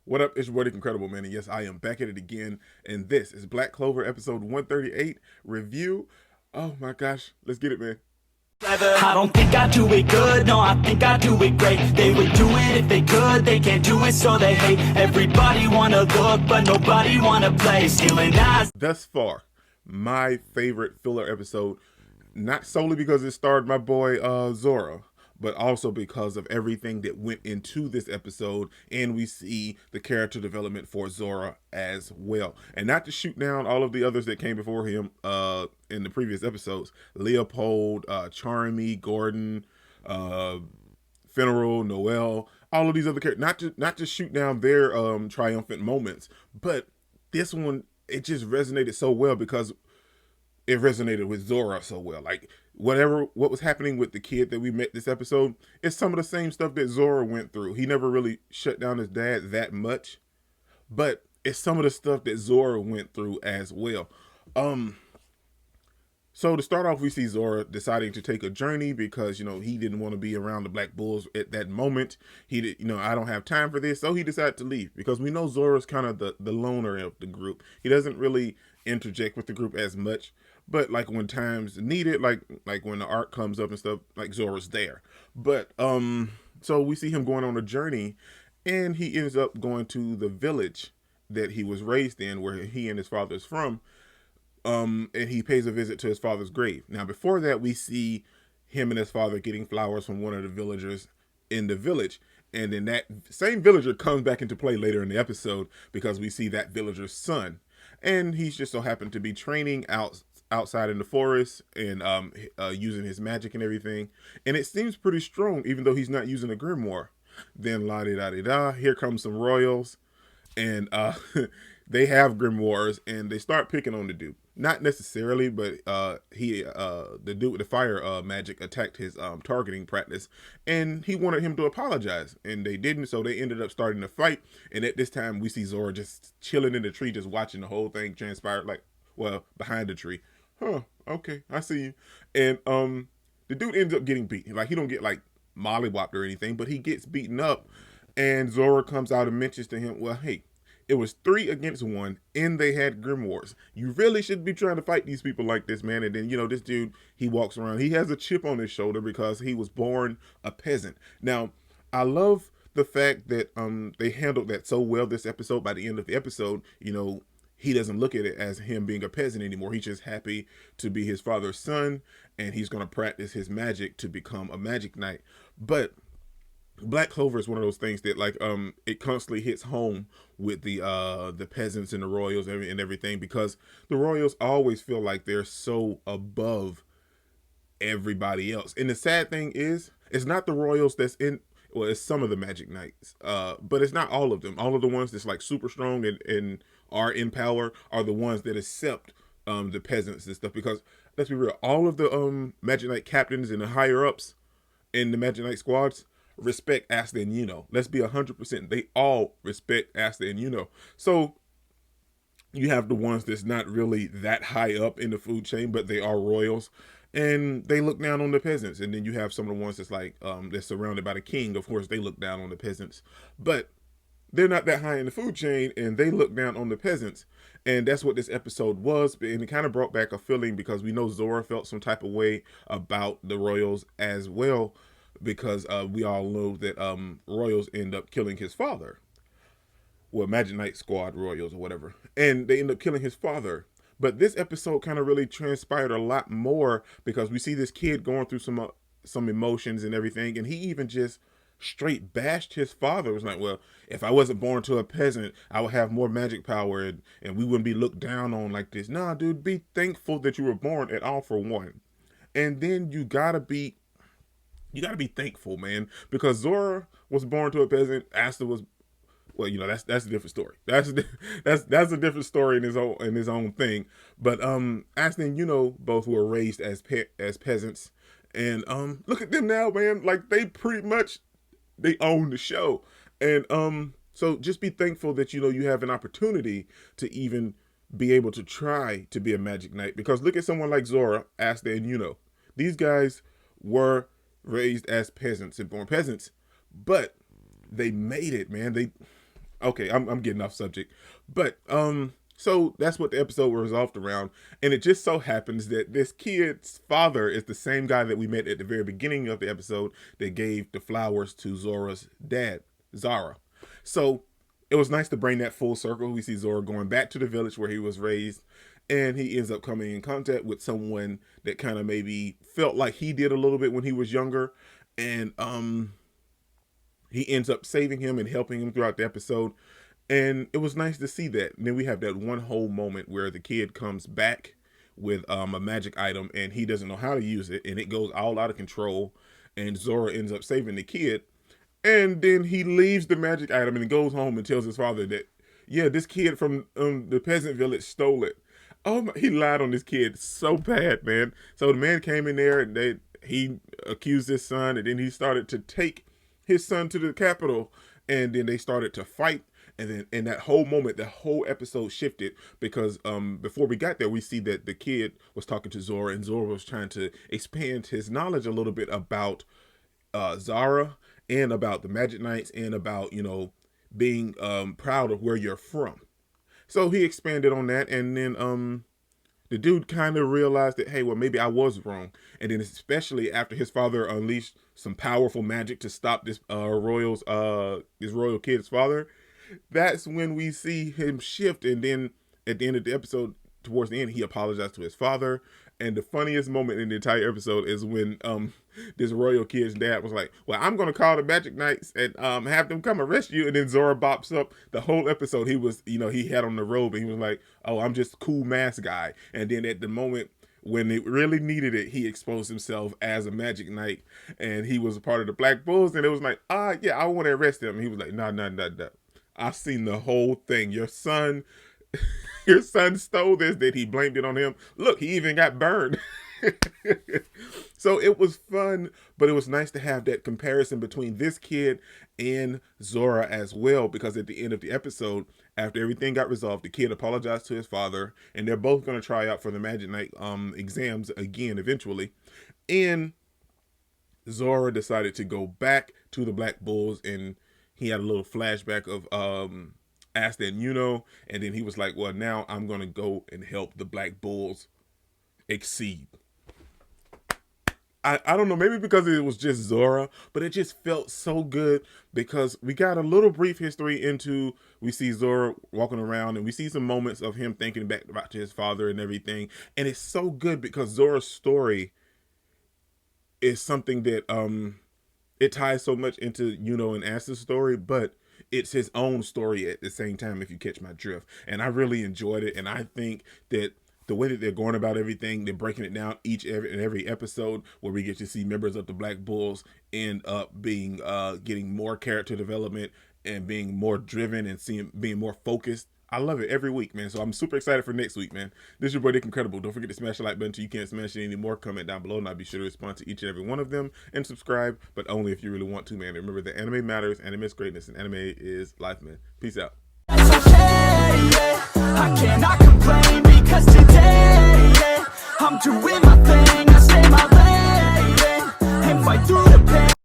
What up? It's your boy, Incredible Man, and yes, I am back at it again. And this is Black Clover episode 138 review. Oh my gosh, let's get it, man. I don't think I do it good, no, I think I do it great. They would do it if they could, they can't do it so they hate. Everybody wanna look, but nobody wanna play. Stealing eyes. Thus far, my favorite filler episode, not solely because it starred my boy ZORA, but also because of everything that went into this episode, and we see the character development for ZORA as well. And not to shoot down all of the others that came before him in the previous episodes, Leopold, Charmy, Gordon, Funeral, Noel, all of these other characters, not to shoot down their triumphant moments, but this one, it just resonated so well because it resonated with ZORA so well. Like, what was happening with the kid that we met this episode, it's some of the same stuff that ZORA went through. He never really shut down his dad that much, but it's some of the stuff that ZORA went through as well. So to start off, we see ZORA deciding to take a journey because, he didn't want to be around the Black Bulls at that moment. He did, I don't have time for this. So he decided to leave because we know ZORA's kind of the loner of the group. He doesn't really interject with the group as much, but like when times needed, like when the arc comes up and stuff, like ZORA's there. But so we see him going on a journey, and he ends up going to the village that he was raised in, where he and his father's from. And he pays a visit to his father's grave. Now, before that, we see him and his father getting flowers from one of the villagers in the village. And then that same villager comes back into play later in the episode because we see that villager's son. And he's just so happened to be training outside in the forest and using his magic and everything. And it seems pretty strong, even though he's not using a grimoire. Then la-di-da-di-da, here comes some royals. And they have grimoires, and they start picking on the dude. Not necessarily, but the dude with the fire magic attacked his targeting practice, and he wanted him to apologize, and they didn't. So they ended up starting a fight. And at this time, we see ZORA just chilling in the tree, just watching the whole thing transpire, behind the tree. Huh? Okay, I see you. And the dude ends up getting beat. Like, he don't get like mollywopped or anything, but he gets beaten up. And ZORA comes out and mentions to him, well, hey, it was 3 against 1, and they had grimoires. You really should be trying to fight these people like this, man. And then, this dude, he walks around. He has a chip on his shoulder because he was born a peasant. Now, I love the fact that they handled that so well this episode. By the end of the episode, he doesn't look at it as him being a peasant anymore. He's just happy to be his father's son, and he's going to practice his magic to become a magic knight. But Black Clover is one of those things that it constantly hits home with the peasants and the royals and everything, because the royals always feel like they're so above everybody else. And the sad thing is, it's not the royals that's in, well, it's some of the magic knights, but it's not all of them. All of the ones that's like super strong and are in power are the ones that accept the peasants and stuff. Because let's be real, all of the magic knight captains and the higher ups in the magic knight squads respect Asta and Yuno. Let's be 100%. They all respect Asta and Yuno. So you have the ones that's not really that high up in the food chain, but they are royals, and they look down on the peasants. And then you have some of the ones that's like they're surrounded by the king. Of course, they look down on the peasants, but they're not that high in the food chain, and they look down on the peasants. And that's what this episode was. And it kind of brought back a feeling, because we know ZORA felt some type of way about the royals as well, because we all know that royals end up killing his father. Well, Magic Knight Squad royals or whatever. And they end up killing his father. But this episode kind of really transpired a lot more, because we see this kid going through some emotions and everything. And he even just straight bashed his father. It was like, well, if I wasn't born to a peasant, I would have more magic power, and we wouldn't be looked down on like this. Nah, dude, be thankful that you were born at all, for one. And then you gotta be thankful, man, because ZORA was born to a peasant. Asta was, well, that's a different story. That's a different story in his own thing. But Asta and both were raised as peasants, and look at them now, man. Like, they pretty much they own the show. And so just be thankful that you have an opportunity to even be able to try to be a magic knight, because look at someone like ZORA, Asta, and these guys were raised as peasants and born peasants, but they made it, man. Okay, I'm getting off subject, but so that's what the episode was resolved around, and it just so happens that this kid's father is the same guy that we met at the very beginning of the episode that gave the flowers to Zora's dad, Zara. So it was nice to bring that full circle. We see Zora going back to the village where he was raised, and he ends up coming in contact with someone that kind of maybe felt like he did a little bit when he was younger, and he ends up saving him and helping him throughout the episode. And it was nice to see that. And then we have that one whole moment where the kid comes back with a magic item and he doesn't know how to use it, and it goes all out of control, and Zora ends up saving the kid. And then he leaves the magic item and goes home and tells his father that, yeah, this kid from the peasant village stole it. Oh my, he lied on this kid so bad, man. So the man came in there and he accused his son, and then he started to take his son to the capital, and then they started to fight. And then in that whole moment, the whole episode shifted because before we got there, we see that the kid was talking to Zora, and Zora was trying to expand his knowledge a little bit about Zara and about the Magic Knights and about, you know, being proud of where you're from. So he expanded on that, and then the dude kind of realized that, hey, well, maybe I was wrong. And then especially after his father unleashed some powerful magic to stop this royal kid's father, that's when we see him shift. And then at the end of the episode, towards the end, he apologized to his father. And the funniest moment in the entire episode is when this royal kid's dad was like, well, I'm going to call the Magic Knights and have them come arrest you. And then Zora bops up. The whole episode, he was, you know, he had on the robe and he was like, oh, I'm just a cool mask guy. And then at the moment when it really needed it, he exposed himself as a Magic Knight, and he was a part of the Black Bulls. And it was like, yeah, I want to arrest him. And he was like, no. I've seen the whole thing. Your son stole this, that he blamed it on him. Look, he even got burned. So it was fun, but it was nice to have that comparison between this kid and Zora as well, because at the end of the episode, after everything got resolved, the kid apologized to his father, and they're both going to try out for the Magic Knight exams again eventually. And Zora decided to go back to the Black Bulls, and he had a little flashback of Asta and Yuno, and then he was like, well, now I'm going to go and help the Black Bulls exceed. I don't know, maybe because it was just Zora, but it just felt so good because we got a little brief history into, we see Zora walking around and we see some moments of him thinking back about to his father and everything. And it's so good because Zora's story is something that it ties so much into Yuno and Asta's story, but it's his own story at the same time, if you catch my drift. And I really enjoyed it, and I think that the way that they're going about everything, they're breaking it down every episode, where we get to see members of the Black Bulls end up being getting more character development and being more driven and being more focused. I love it every week, man. So I'm super excited for next week, man. This is your boy Dick Incredible. Don't forget to smash the like button so you can't smash it anymore. Comment down below and I'll be sure to respond to each and every one of them, and subscribe, but only if you really want to, man. Remember that anime matters, anime is greatness, and anime is life, man. Peace out. It's okay, yeah. I cannot complain because today, yeah, I'm doing my thing. I stay my lane, yeah, and fight through the pain.